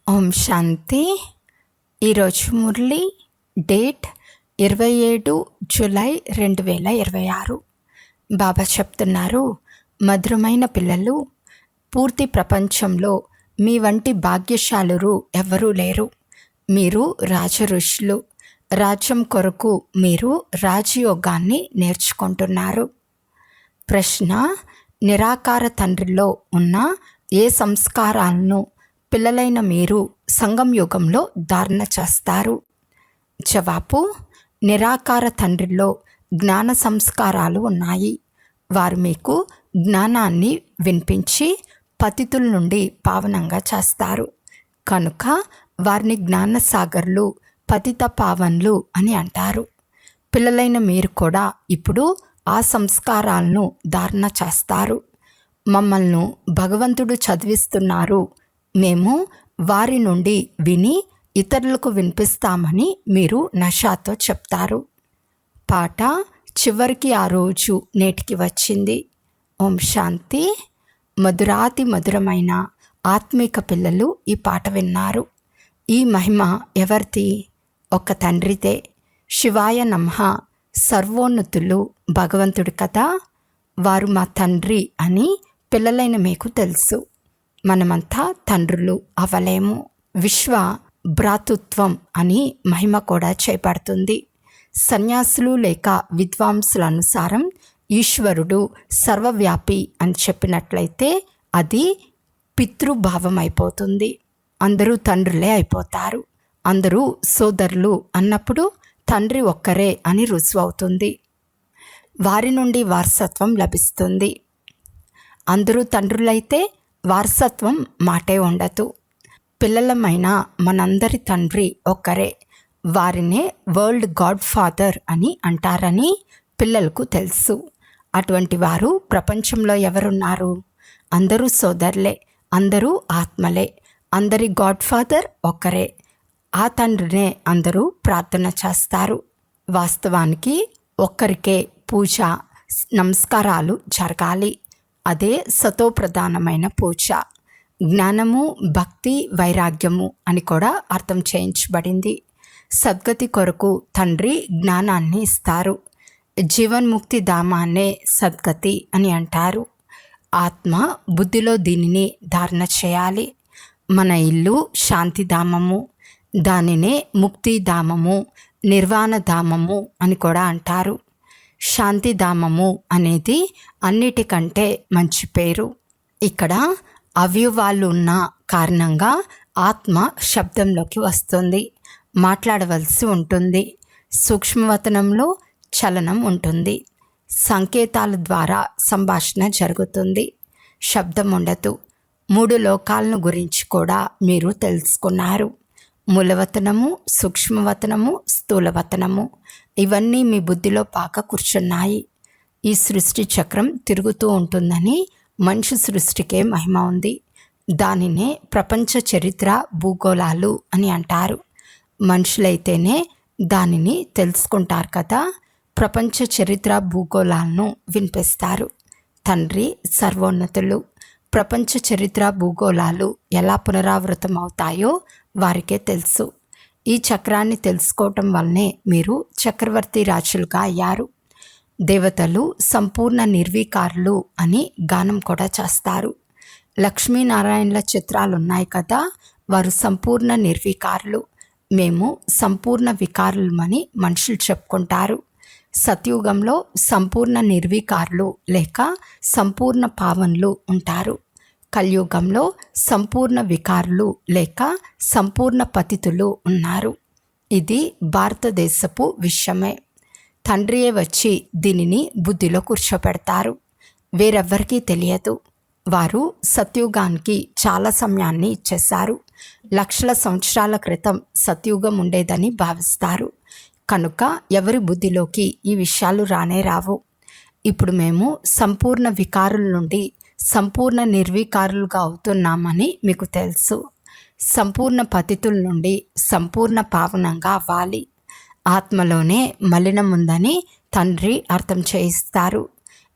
ఓం శాంతి. ఈరోజు Murali date 27 July 2026. బాబా చెప్తున్నారు, మధురమైన పిల్లలు, పూర్తి ప్రపంచంలో మీ వంటి భాగ్యశాలురు ఎవ్వరూ లేరు. మీరు రాజఋషులు. రాజ్యం కొరకు మీరు రాజయోగాన్ని నేర్చుకుంటున్నారు. ప్రశ్న: నిరాకార తండ్రిలో ఉన్న ఏ సంస్కారాలను పిల్లలైన మీరు సంగం యుగంలో ధారణ చేస్తారు? జవాబు: నిరాకార తండ్రిలో జ్ఞాన సంస్కారాలు ఉన్నాయి. వారు మీకు జ్ఞానాన్ని వినిపించి పతితుల నుండి పావనంగా చేస్తారు. కనుక వారిని జ్ఞానసాగర్లు, పతిత పావన్లు అని అంటారు. పిల్లలైన మీరు కూడా ఇప్పుడు ఆ సంస్కారాలను ధారణ చేస్తారు. మమ్మల్ని భగవంతుడు చదివిస్తున్నారు, మేము వారి నుండి విని ఇతరులకు వినిపిస్తామని మీరు నషాతో చెప్తారు. పాట చివరికి ఆ రోజు నేటికి వచ్చింది. ఓం శాంతి. మధురాతి మధురమైన ఆత్మిక పిల్లలు ఈ పాట విన్నారు. ఈ మహిమ ఎవరిది? ఒక తండ్రిదే. శివాయ నమః. సర్వోన్నతులు భగవంతుడి కదా. వారు మా తండ్రి అని పిల్లలైన మీకు తెలుసు. మనమంతా తండ్రులు అవలేము. విశ్వ భ్రాతృత్వం అని మహిమ కూడా చేపడుతుంది. సన్యాసులు లేక విద్వాంసుల అనుసారం ఈశ్వరుడు సర్వవ్యాపి అని చెప్పినట్లయితే అది పితృభావం అయిపోతుంది. అందరూ తండ్రులే అయిపోతారు. అందరూ సోదరులు అన్నప్పుడు తండ్రి ఒక్కరే అని రుజువు అవుతుంది. వారి నుండి వారసత్వం లభిస్తుంది. అందరూ తండ్రులైతే వారసత్వం మాటే ఉండదు. పిల్లలమైన మనందరి తండ్రి ఒక్కరే. వారినే వరల్డ్ గాడ్ ఫాదర్ అని అంటారని పిల్లలకు తెలుసు. అటువంటి వారు ప్రపంచంలో ఎవరున్నారు? అందరూ సోదరులే, అందరూ ఆత్మలే. అందరి గాడ్ ఫాదర్ ఒక్కరే. ఆ తండ్రినే అందరూ ప్రార్థన చేస్తారు. వాస్తవానికి ఒక్కరికే పూజ, నమస్కారాలు జరగాలి. అదే సతోప్రధానమైన పూజ. జ్ఞానము, భక్తి, వైరాగ్యము అని కూడా అర్థం చేయించబడింది. సద్గతి కొరకు తండ్రి జ్ఞానాన్ని ఇస్తారు. జీవన్ముక్తి ధామాన్నే సద్గతి అని అంటారు. ఆత్మ బుద్ధిలో దీనిని ధారణ చేయాలి. మన ఇల్లు శాంతిధామము, దానినే ముక్తిధామము, నిర్వాణధామము అని కూడా అంటారు. శాంతిధామము అనేది అన్నిటికంటే మంచి పేరు. ఇక్కడ అవయవాలు ఉన్న కారణంగా ఆత్మ శబ్దంలోకి వస్తుంది, మాట్లాడవలసి ఉంటుంది. సూక్ష్మవతనంలో చలనం ఉంటుంది. సంకేతాల ద్వారా సంభాషణ జరుగుతుంది. శబ్దం ఉండదు. 3 లోకాలను గురించి కూడా మీరు తెలుసుకున్నారు. మూలవతనము, సూక్ష్మవతనము, స్థూలవతనము. ఇవన్నీ మీ బుద్ధిలో పాక కూర్చున్నాయి. ఈ సృష్టి చక్రం తిరుగుతూ ఉంటుందని మనిషి సృష్టికే మహిమ ఉంది. దానినే ప్రపంచ చరిత్ర, భూగోళాలు అని అంటారు. మనుషులైతేనే దానిని తెలుసుకుంటారు కదా. ప్రపంచ చరిత్ర, భూగోళాలను వినిపిస్తారు. తండ్రి సర్వోన్నతులు. ప్రపంచ చరిత్ర, భూగోళాలు ఎలా పునరావృతం అవుతాయో వారికే తెలుసు. ఈ చక్రాన్ని తెలుసుకోవటం వల్లనే మీరు చక్రవర్తి రాజులుగా అయ్యారు. దేవతలు సంపూర్ణ నిర్వీకారులు అని గానం కూడా చేస్తారు. లక్ష్మీనారాయణల చిత్రాలు ఉన్నాయి కదా, వారు సంపూర్ణ నిర్వీకారులు. మేము సంపూర్ణ వికారులమని మనుషులు చెప్పుకుంటారు. సత్యుగంలో సంపూర్ణ నిర్వీకారులు లేక సంపూర్ణ పావన్లు ఉంటారు. కలియుగంలో సంపూర్ణ వికారులు లేక సంపూర్ణ పతితులు ఉన్నారు. ఇది భారతదేశపు విషయమే. తండ్రియే వచ్చి దీనిని బుద్ధిలో కూర్చోపెడతారు. వేరెవ్వరికీ తెలియదు. వారు సత్యుగానికి చాలా సమయాన్ని ఇచ్చేశారు. లక్షల సంవత్సరాల క్రితం సత్యుగం ఉండేదని భావిస్తారు. కనుక ఎవరి బుద్ధిలోకి ఈ విషయాలు రానే రావు. ఇప్పుడు మేము సంపూర్ణ వికారుల నుండి సంపూర్ణ నిర్వీకారులుగా అవుతున్నామని మీకు తెలుసు. సంపూర్ణ పతితుల నుండి సంపూర్ణ పావనంగా అవ్వాలి. ఆత్మలోనే మలినం ఉందని తండ్రి అర్థం చేయిస్తారు.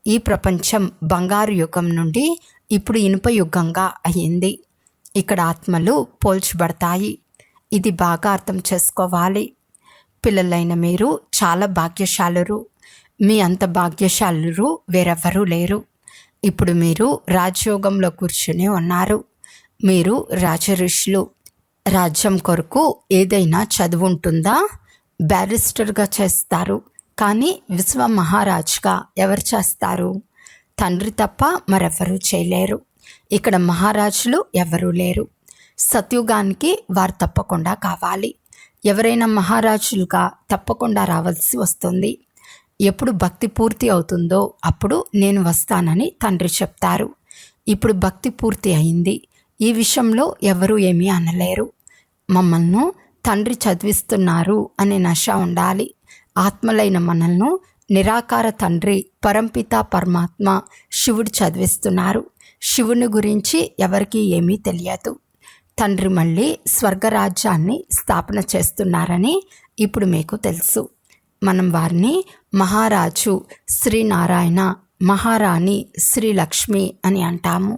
ఈ ప్రపంచం బంగారు యుగం నుండి ఇప్పుడు ఇనుప యుగంగా అయ్యింది. ఇక్కడ ఆత్మలు పోల్చబడతాయి. ఇది బాగా అర్థం చేసుకోవాలి. పిల్లలైన మీరు చాలా భాగ్యశాలురు. మీ అంత భాగ్యశాలురు వేరెవ్వరూ లేరు. ఇప్పుడు మీరు రాజయోగంలో కూర్చుని ఉన్నారు. మీరు రాజఋషులు. రాజ్యం కొరకు ఏదైనా చదువు ఉంటుందా? బ్యారిస్టర్గా చేస్తారు, కానీ విశ్వ మహారాజ్గా ఎవరు చేస్తారు? తండ్రి తప్ప మరెవ్వరూ చేయలేరు. ఇక్కడ మహారాజులు ఎవరూ లేరు. సత్యుగానికి వారు తప్పకుండా కావాలి. ఎవరైనా మహారాజులుగా తప్పకుండా రావాల్సి వస్తుంది. ఎప్పుడు భక్తి పూర్తి అవుతుందో అప్పుడు నేను వస్తానని తండ్రి చెప్తారు. ఇప్పుడు భక్తి పూర్తి అయింది. ఈ విషయంలో ఎవరూ ఏమీ అనలేరు. మమ్మల్ని తండ్రి చదివిస్తున్నారు అనే నశ ఉండాలి. ఆత్మలైన మనల్ని నిరాకార తండ్రి పరంపిత పరమాత్మ శివుడు చదివిస్తున్నారు. శివుని గురించి ఎవరికీ ఏమీ తెలియదు. తండ్రి మళ్ళీ స్వర్గరాజ్యాన్ని స్థాపన చేస్తున్నారని ఇప్పుడు మీకు తెలుసు. మనం వారిని మహారాజు శ్రీనారాయణ, మహారాణి శ్రీలక్ష్మి అని అంటాము.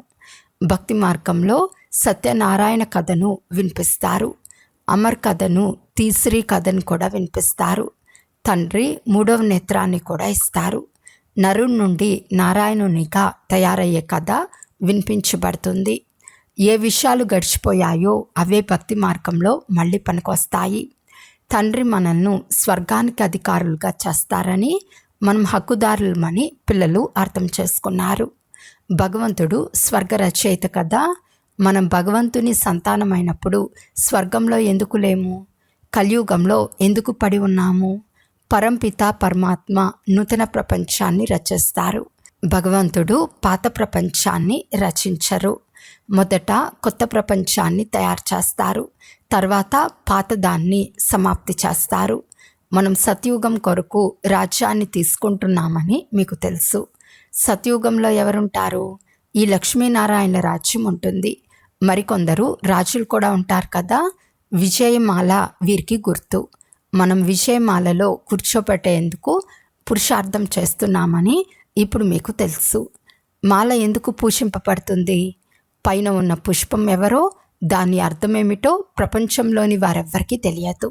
భక్తి మార్గంలో సత్యనారాయణ కథను వినిపిస్తారు. అమర్ కథను, తీశ్రీ కథను కూడా వినిపిస్తారు. తండ్రి 3వ నేత్రాన్ని కూడా ఇస్తారు. నరుని నుండి నారాయణునిగా తయారయ్యే కథ వినిపించబడుతుంది. ఏ విషయాలు గడిచిపోయాయో అవే భక్తి మార్గంలో మళ్ళీ పనికొస్తాయి. తండ్రి మనల్ని స్వర్గానికి అధికారులుగా చేస్తారని మనం హక్కుదారులమని పిల్లలు అర్థం చేసుకున్నారు. భగవంతుడు స్వర్గ రచయిత కదా. మనం భగవంతుని సంతానమైనప్పుడు స్వర్గంలో ఎందుకు లేము? కలియుగంలో ఎందుకు పడి ఉన్నాము? పరంపిత పరమాత్మ నూతన ప్రపంచాన్ని రచిస్తారు. భగవంతుడు పాత ప్రపంచాన్ని రచించరు. మొదట కొత్త ప్రపంచాన్ని తయారు చేస్తారు, తర్వాత పాతదాన్ని సమాప్తి చేస్తారు. మనం సత్యుగం కొరకు రాజ్యాన్ని తీసుకుంటున్నామని మీకు తెలుసు. సత్యుగంలో ఎవరుంటారు? ఈ లక్ష్మీనారాయణ రాజ్యం ఉంటుంది. మరికొందరు రాజులు కూడా ఉంటారు కదా. విజయమాల వీరికి గుర్తు. మనం విజయమాలలో కూర్చోబెట్టేందుకు పురుషార్థం చేస్తున్నామని ఇప్పుడు మీకు తెలుసు. మాల ఎందుకు పూజింపబడుతుంది? పైన ఉన్న పుష్పం ఎవరో, దాని అర్థమేమిటో ప్రపంచంలోని వారెవ్వరికీ తెలియదు.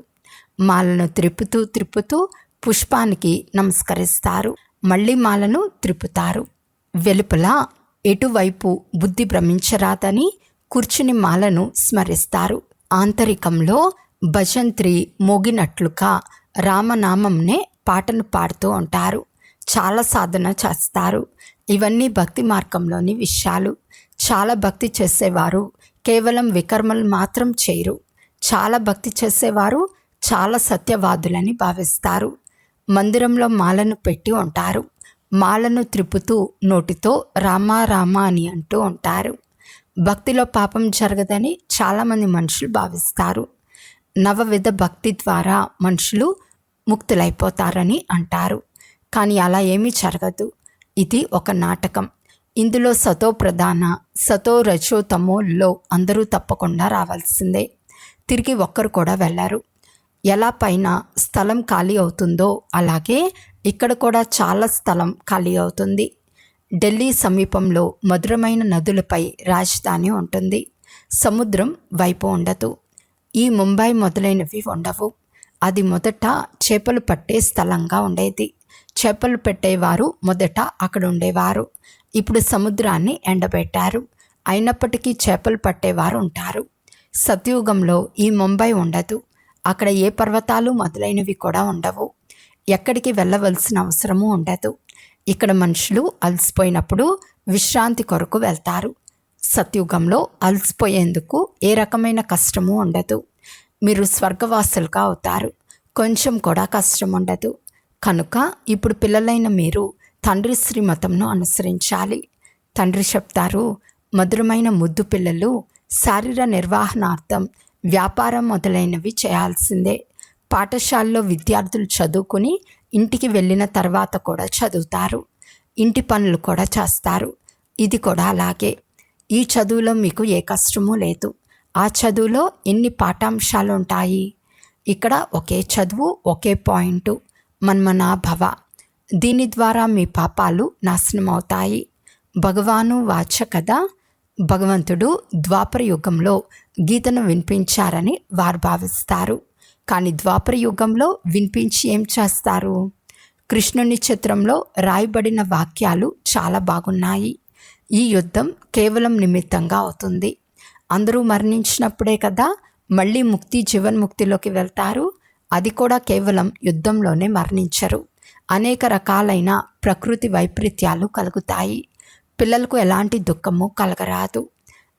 మాలను త్రిప్పుతూ పుష్పానికి నమస్కరిస్తారు. మళ్ళీ మాలను త్రిప్పుతారు. వెలుపల ఎటువైపు బుద్ధి భ్రమించరాదని కూర్చుని మాలను స్మరిస్తారు. ఆంతరికంలో భజంత్రి మోగినట్లుగా రామనామంనే పాటను పాడుతూ ఉంటారు. చాలా సాధన చేస్తారు. ఇవన్నీ భక్తి మార్గంలోని విషయాలు. చాలా భక్తి చేసేవారు కేవలం వికర్మలు మాత్రం చేయరు. చాలా భక్తి చేసేవారు చాలా సత్యవాదులని భావిస్తారు. మందిరంలో మాలను పెట్టి ఉంటారు. మాలను త్రిప్పుతూ నోటితో రామా రామా అని అంటూ ఉంటారు. భక్తిలో పాపం జరగదని చాలామంది మనుషులు భావిస్తారు. నవవిధ భక్తి ద్వారా మనుషులు ముక్తులైపోతారని అంటారు. కానీ అలా ఏమీ జరగదు. ఇది ఒక నాటకం. ఇందులో సతో ప్రధాన, సతో రజో తమోల్లో అందరూ తప్పకుండా రావాల్సిందే. తిరిగి ఒక్కరు కూడా వెళ్ళరు. ఎలా పైన స్థలం ఖాళీ అవుతుందో అలాగే ఇక్కడ కూడా చాలా స్థలం ఖాళీ అవుతుంది. ఢిల్లీ సమీపంలో మధురమైన నదులపై రాజధాని ఉంటుంది. సముద్రం వైపు ఉండదు. ఈ ముంబై మొదలైనవి ఉండవు. అది మొదట చేపలు పట్టే స్థలంగా ఉండేది. చేపలు పెట్టేవారు మొదట అక్కడ ఉండేవారు. ఇప్పుడు సముద్రాన్ని ఎండబెట్టారు. అయినప్పటికీ చేపలు పట్టేవారు ఉంటారు. సత్యుగంలో ఈ ముంబై ఉండదు. అక్కడ ఏ పర్వతాలు మొదలైనవి కూడా ఉండవు. ఎక్కడికి వెళ్ళవలసిన అవసరము ఉండదు. ఇక్కడ మనుషులు అలసిపోయినప్పుడు విశ్రాంతి కొరకు వెళ్తారు. సత్యుగంలో అలసిపోయేందుకు ఏ రకమైన కష్టము ఉండదు. మీరు స్వర్గవాసులుగా అవుతారు. కొంచెం కూడా కష్టం ఉండదు. కనుక ఇప్పుడు పిల్లలైన మీరు తండ్రి శ్రీమతంను అనుసరించాలి. తండ్రి చెప్తారు, మధురమైన ముద్దు పిల్లలు శారీర నిర్వహణార్థం వ్యాపారం మొదలైనవి చేయాల్సిందే. పాఠశాలలో విద్యార్థులు చదువుకుని ఇంటికి వెళ్ళిన తర్వాత కూడా చదువుతారు. ఇంటి పనులు కూడా చేస్తారు. ఇది కూడా అలాగే. ఈ చదువులో మీకు ఏ కష్టమూ లేదు. ఆ చదువులో ఎన్ని పాఠాంశాలు ఉంటాయి? ఇక్కడ ఒకే చదువు, ఒకే పాయింట్, మన్మనా భవ. దీని ద్వారా మీ పాపాలు నాశనం అవుతాయి. భగవాను వాచ కదా. భగవంతుడు ద్వాపర యుగంలో గీతను వినిపించారని వారు భావిస్తారు. కానీ ద్వాపర యుగంలో వినిపించి ఏం చేస్తారు? కృష్ణుని చిత్రంలో రాయబడిన వాక్యాలు చాలా బాగున్నాయి. ఈ యుద్ధం కేవలం నిమిత్తంగా అవుతుంది. అందరూ మరణించినప్పుడే కదా మళ్ళీ ముక్తి జీవన్ముక్తిలోకి వెళ్తారు. అది కూడా కేవలం యుద్ధంలోనే మరణించరు. అనేక రకాలైన ప్రకృతి వైపరీత్యాలు కలుగుతాయి. పిల్లలకు ఎలాంటి దుఃఖము కలగరాదు.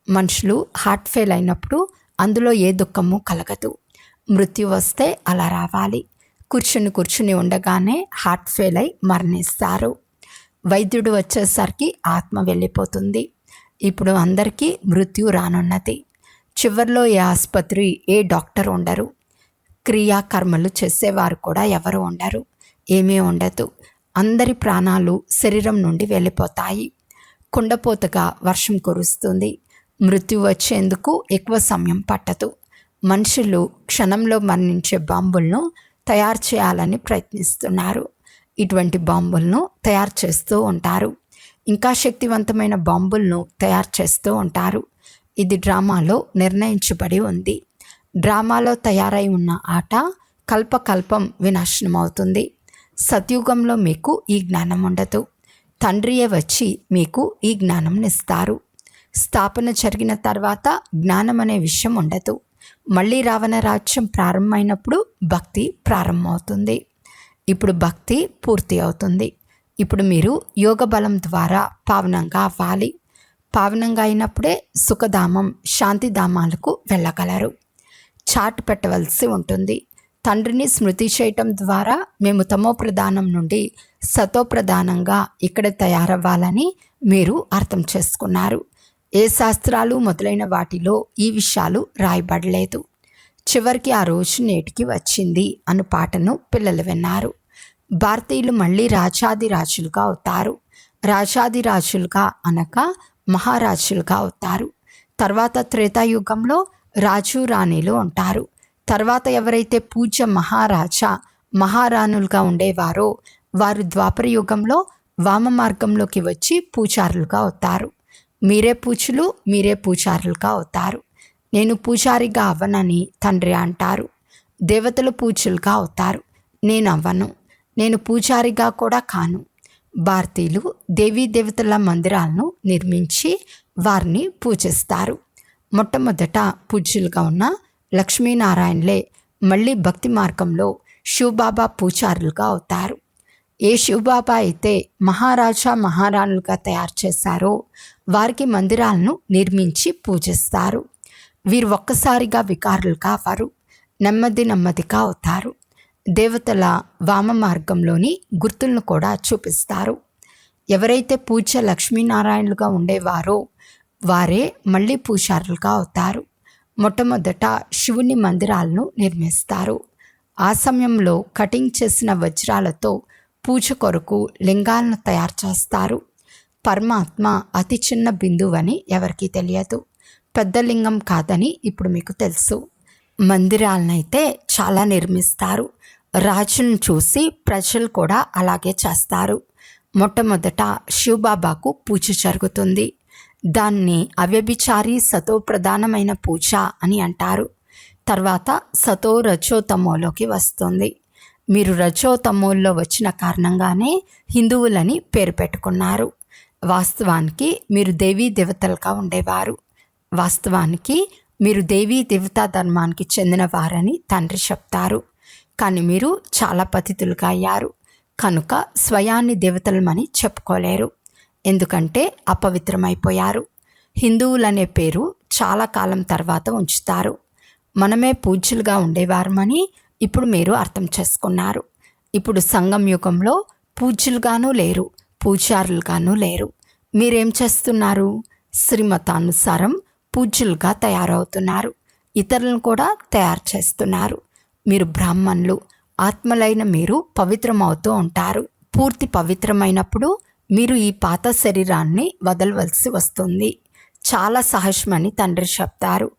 మనుషులు హార్ట్ ఫెయిల్ అయినప్పుడు అందులో ఏ దుఃఖము కలగదు. మృత్యు వస్తే అలా రావాలి. కూర్చుని ఉండగానే హార్ట్ ఫెయిల్ అయి మరణిస్తారు. వైద్యుడు వచ్చేసరికి ఆత్మ వెళ్ళిపోతుంది. ఇప్పుడు అందరికీ మృత్యు రానున్నది. చివరిలో ఏ ఆసుపత్రి, ఏ డాక్టర్ ఉండరు. క్రియాకర్మలు చేసేవారు కూడా ఎవరు ఉండరు. ఏమీ ఉండదు. అందరి ప్రాణాలు శరీరం నుండి వెళ్ళిపోతాయి. కుండపోతగా వర్షం కురుస్తుంది. మృత్యు వచ్చేందుకు ఎక్కువ సమయం పట్టదు. మనుషులు క్షణంలో మరణించే బాంబులను తయారు చేయాలని ప్రయత్నిస్తున్నారు. ఇటువంటి బాంబులను తయారు చేస్తూ ఉంటారు. ఇంకా శక్తివంతమైన బాంబులను తయారు చేస్తూ ఉంటారు. ఇది డ్రామాలో నిర్ణయించబడి ఉంది. డ్రామాలో తయారై ఉన్న ఆట కల్పకల్పం వినాశనం అవుతుంది. సత్యుగంలో మీకు ఈ జ్ఞానం ఉండదు. తండ్రియే వచ్చి మీకు ఈ జ్ఞానం ఇస్తారు. స్థాపన జరిగిన తర్వాత జ్ఞానం అనే విషయం ఉండదు. మళ్ళీ రావణ రాజ్యం ప్రారంభమైనప్పుడు భక్తి ప్రారంభమవుతుంది. ఇప్పుడు భక్తి పూర్తి అవుతుంది. ఇప్పుడు మీరు యోగ బలం ద్వారా పావనంగా అవ్వాలి. పావనంగా అయినప్పుడే సుఖధామం, శాంతిధామాలకు వెళ్ళగలరు. చాటు పెట్టవలసి ఉంటుంది. తండ్రిని స్మృతి చేయటం ద్వారా మేము తమో ప్రధానం నుండి సతో ప్రధానంగా ఇక్కడ తయారవ్వాలని మీరు అర్థం చేసుకున్నారు. ఏ శాస్త్రాలు మొదలైన వాటిలో ఈ విషయాలు రాయబడలేదు. చివరికి ఆ రోజు నేటికి వచ్చింది అను పాటను పిల్లలు విన్నారు. భారతీయులు మళ్ళీ రాజాదిరాజులుగా అవుతారు. రాజాదిరాజులుగా అనగా మహారాజులుగా అవుతారు. తర్వాత త్రేతాయుగంలో రాజు రాణిలు ఉంటారు. తర్వాత ఎవరైతే పూజ్య మహారాజా మహారాణులుగా ఉండేవారో వారు ద్వాపర యుగంలో వామ మార్గంలోకి వచ్చి పూజారులుగా అవుతారు. మీరే పూజలు, మీరే పూజారులుగా అవుతారు. నేను పూజారిగా అవ్వనని తండ్రి అంటారు. దేవతలు పూజలుగా అవుతారు. నేను అవ్వను. నేను పూజారిగా కూడా కాను. భారతీయులు దేవీ దేవతల మందిరాలను నిర్మించి వారిని పూజిస్తారు. మొట్టమొదట పూజ్యులుగా ఉన్న లక్ష్మీనారాయణలే మళ్ళీ భక్తి మార్గంలో శివబాబా పూజారులుగా అవుతారు. ఏ శివబాబా అయితే మహారాజా మహారాణులుగా తయారు చేశారో వారికి మందిరాలను నిర్మించి పూజిస్తారు. వీరు ఒక్కసారిగా వికారులుగా అవ్వరు. నెమ్మదిగా అవుతారు. దేవతల వామ మార్గంలోని గుర్తులను కూడా చూపిస్తారు. ఎవరైతే పూజ్య లక్ష్మీనారాయణలుగా ఉండేవారో వారే మళ్ళీ పూజారులుగా అవుతారు. మొట్టమొదట శివుని మందిరాలను నిర్మిస్తారు. ఆ సమయంలో కటింగ్ చేసిన వజ్రాలతో పూజ కొరకు లింగాలను తయారు చేస్తారు. పరమాత్మ అతి చిన్న బిందువని ఎవరికీ తెలియదు. పెద్ద లింగం కాదని ఇప్పుడు మీకు తెలుసు. మందిరాలనైతే చాలా నిర్మిస్తారు. రాజులను చూసి ప్రజలు కూడా అలాగే చేస్తారు. మొట్టమొదట శివబాబాకు పూజ జరుగుతుంది. దాన్ని అవ్యభిచారి సతో ప్రధానమైన పూజ అని అంటారు. తర్వాత సతో రజో తమోలోకి వస్తుంది. మీరు రజో తమోల్లో వచ్చిన కారణంగానే హిందువులని పేరు పెట్టుకున్నారు. వాస్తవానికి మీరు దేవీ దేవతలుగా ఉండేవారు. వాస్తవానికి మీరు దేవీ దేవతా ధర్మానికి చెందిన వారని తండ్రి చెప్తారు. కానీ మీరు చాలా పతితులుగా అయ్యారు. కనుక స్వయాన్ని దేవతలమని చెప్పుకోలేరు. ఎందుకంటే అపవిత్రమైపోయారు. హిందువులనే పేరు చాలా కాలం తర్వాత ఉంచుతారు. మనమే పూజ్యులుగా ఉండేవారమని ఇప్పుడు మీరు అర్థం చేసుకున్నారు. ఇప్పుడు సంగం యుగంలో పూజ్యులుగానూ లేరు, పూజారులుగానూ లేరు. మీరేం చేస్తున్నారు? శ్రీమతానుసారం పూజ్యులుగా తయారవుతున్నారు. ఇతరులను కూడా తయారు చేస్తున్నారు. మీరు బ్రాహ్మణులు. ఆత్మలైన మీరు పవిత్రమవుతూ ఉంటారు. పూర్తి పవిత్రమైనప్పుడు మీరు ఈ పాత శరీరాన్ని వదలవలసి వస్తుంది. చాలా సహజమని తండ్రి చెప్తారు.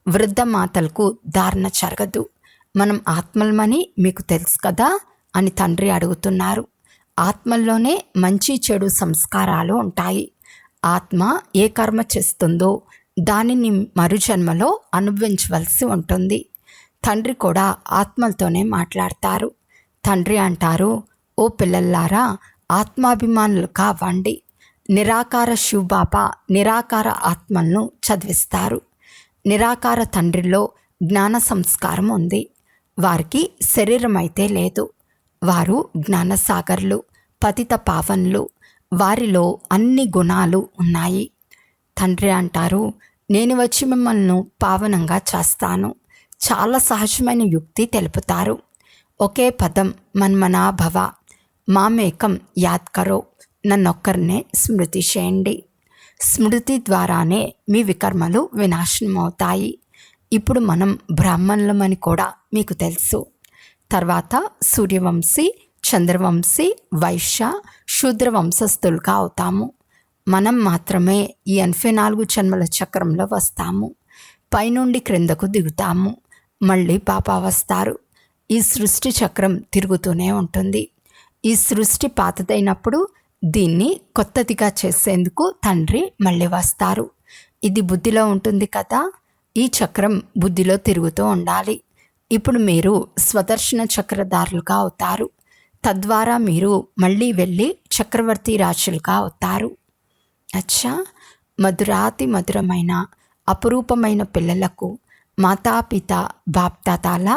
వృద్ధ మాతలకు ధారణ జరగదు. మనం ఆత్మలమని మీకు తెలుసు కదా అని తండ్రి అడుగుతున్నారు. ఆత్మల్లోనే మంచి చెడు సంస్కారాలు ఉంటాయి. ఆత్మ ఏ కర్మ చేస్తుందో దానిని మరుజన్మలో అనుభవించవలసి ఉంటుంది. తండ్రి కూడా ఆత్మలతోనే మాట్లాడతారు. తండ్రి అంటారు, ఓ పిల్లల్లారా, ఆత్మాభిమానులు కావండి. నిరాకార శివబాబా నిరాకార ఆత్మలను చదివిస్తారు. నిరాకార తండ్రిలో జ్ఞాన సంస్కారం ఉంది. వారికి శరీరం అయితే లేదు. వారు జ్ఞానసాగర్లు, పతిత పావన్లు. వారిలో అన్ని గుణాలు ఉన్నాయి. తండ్రి అంటారు, నేను వచ్చి మిమ్మల్ని పావనంగా చేస్తాను. చాలా సహజమైన యుక్తి తెలుపుతారు. ఒకే పదం మన్మనాభవ, మామేకం యాద్ కరో, నన్నొక్కరినే స్మృతి చేయండి. స్మృతి ద్వారానే మీ వికర్మలు వినాశనం అవుతాయి. ఇప్పుడు మనం బ్రాహ్మణులమని కూడా మీకు తెలుసు. తర్వాత సూర్యవంశీ, చంద్రవంశీ, వైశ్య, శూద్ర వంశస్థులుగా అవుతాము. మనం మాత్రమే ఈ 84 జన్మల చక్రంలో వస్తాము. పైనుండి క్రిందకు దిగుతాము. మళ్ళీ బాబా వస్తారు. ఈ సృష్టి చక్రం తిరుగుతూనే ఉంటుంది. ఈ సృష్టి పాతదైనప్పుడు దీన్ని కొత్తదిగా చేసేందుకు తండ్రి మళ్ళీ వస్తారు. ఇది బుద్ధిలో ఉంటుంది కదా. ఈ చక్రం బుద్ధిలో తిరుగుతూ ఉండాలి. ఇప్పుడు మీరు స్వదర్శన చక్రధారులుగా అవుతారు. తద్వారా మీరు మళ్ళీ వెళ్ళి చక్రవర్తి రాజులుగా అవుతారు. అచ్చా, మధురాతి మధురమైన అపురూపమైన పిల్లలకు మాతాపిత బాప్దాదాల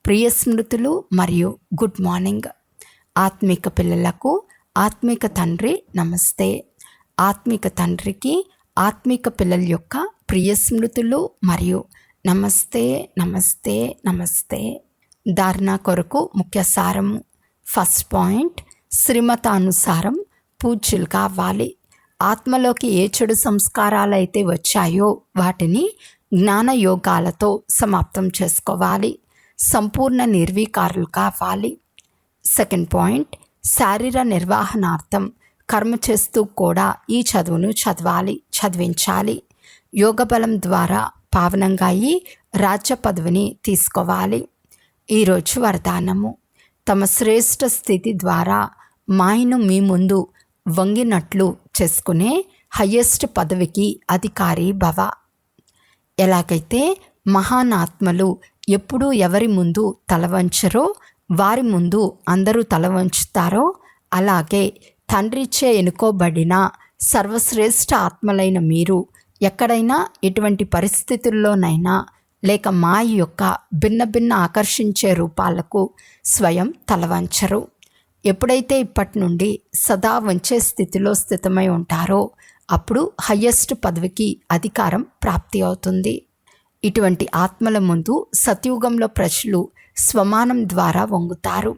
ప్రియ స్మృతులు మరియు గుడ్ మార్నింగ్. ఆత్మిక పిల్లలకు ఆత్మిక తండ్రి నమస్తే. ఆత్మిక తండ్రికి ఆత్మిక పిల్లల యొక్క ప్రియ స్మృతులు మరియు నమస్తే నమస్తే నమస్తే. ధారణ కొరకు ముఖ్య సారము. ఫస్ట్ పాయింట్, శ్రీమతానుసారం పూజ్యులు కావాలి. ఆత్మలోకి ఏ చెడు సంస్కారాలు అయితే వచ్చాయో వాటిని జ్ఞాన యోగాలతో సమాప్తం చేసుకోవాలి. సంపూర్ణ నిర్వీకారులు కావాలి. సెకండ్ పాయింట్, శారీర నిర్వహణార్థం కర్మ చేస్తూ కూడా ఈ చదువును చదివించాలి. యోగ బలం ద్వారా పావనంగా అయి రాజ్య పదవిని తీసుకోవాలి. ఈరోజు వరదానము. తమ శ్రేష్ఠ స్థితి ద్వారా మాయను మీ ముందు వంగినట్లు చేసుకునే హయ్యెస్ట్ పదవికి అధికారి భవ. ఎలాగైతే మహానాత్మలు ఎప్పుడూ ఎవరి ముందు తలవంచరో వారి ముందు అందరూ తలవంచుతారో, అలాగే తండ్రిచే ఎన్నుకోబడిన సర్వశ్రేష్ఠ ఆత్మలైన మీరు ఎక్కడైనా ఎటువంటి పరిస్థితుల్లోనైనా లేక మాయ యొక్క భిన్న భిన్న ఆకర్షించే రూపాలకు స్వయం తలవంచరు. ఎప్పుడైతే ఇప్పటి నుండి సదా వంచే స్థితిలో స్థితమై ఉంటారో అప్పుడు హయ్యెస్ట్ పదవికి అధికారం ప్రాప్తి అవుతుంది. ఇటువంటి ఆత్మల ముందు సత్యుగంలో ప్రజలు స్వమానం ద్వారా వంగుతారు.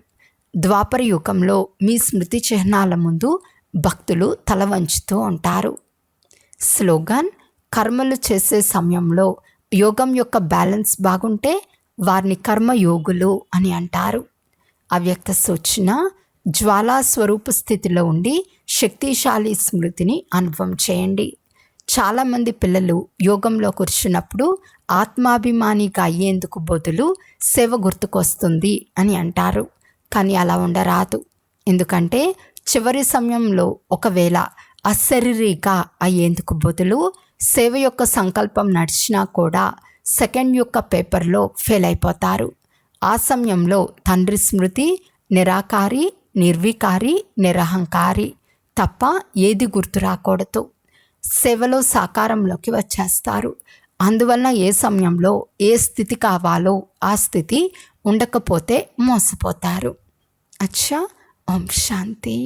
ద్వాపర యుగంలో మీ స్మృతి చిహ్నాల ముందు భక్తులు తల వంచుతూ ఉంటారు. స్లోగన్: కర్మలు చేసే సమయంలో యోగం యొక్క బ్యాలెన్స్ బాగుంటే వారిని కర్మయోగులు అని అంటారు. అవ్యక్త సూచన: జ్వాలా స్వరూప స్థితిలో ఉండి శక్తిశాలి స్మృతిని అనుభవం చేయండి. చాలామంది పిల్లలు యోగంలో కూర్చున్నప్పుడు ఆత్మాభిమానిగా అయ్యేందుకు బదులు సేవ గుర్తుకొస్తుంది అని అంటారు. కానీ అలా ఉండరాదు. ఎందుకంటే చివరి సమయంలో ఒకవేళ అశరీరిగా అయ్యేందుకు బదులు సేవ యొక్క సంకల్పం నడిచినా కూడా సెకండ్ యొక్క పేపర్లో ఫెయిల్ అయిపోతారు. ఆ సమయంలో తండ్రి స్మృతి నిరాకారి, నిర్వికారి, నిరహంకారి తప్ప ఏది గుర్తు రాకూడదు. సేవలో సాకారంలోకి వచ్చేస్తారు. అందువలన ఏ సమయంలో ఏ స్థితి కావాలో ఆ స్థితి ఉండకపోతే మోసపోతారు. అచ్చా, ఓం శాంతి.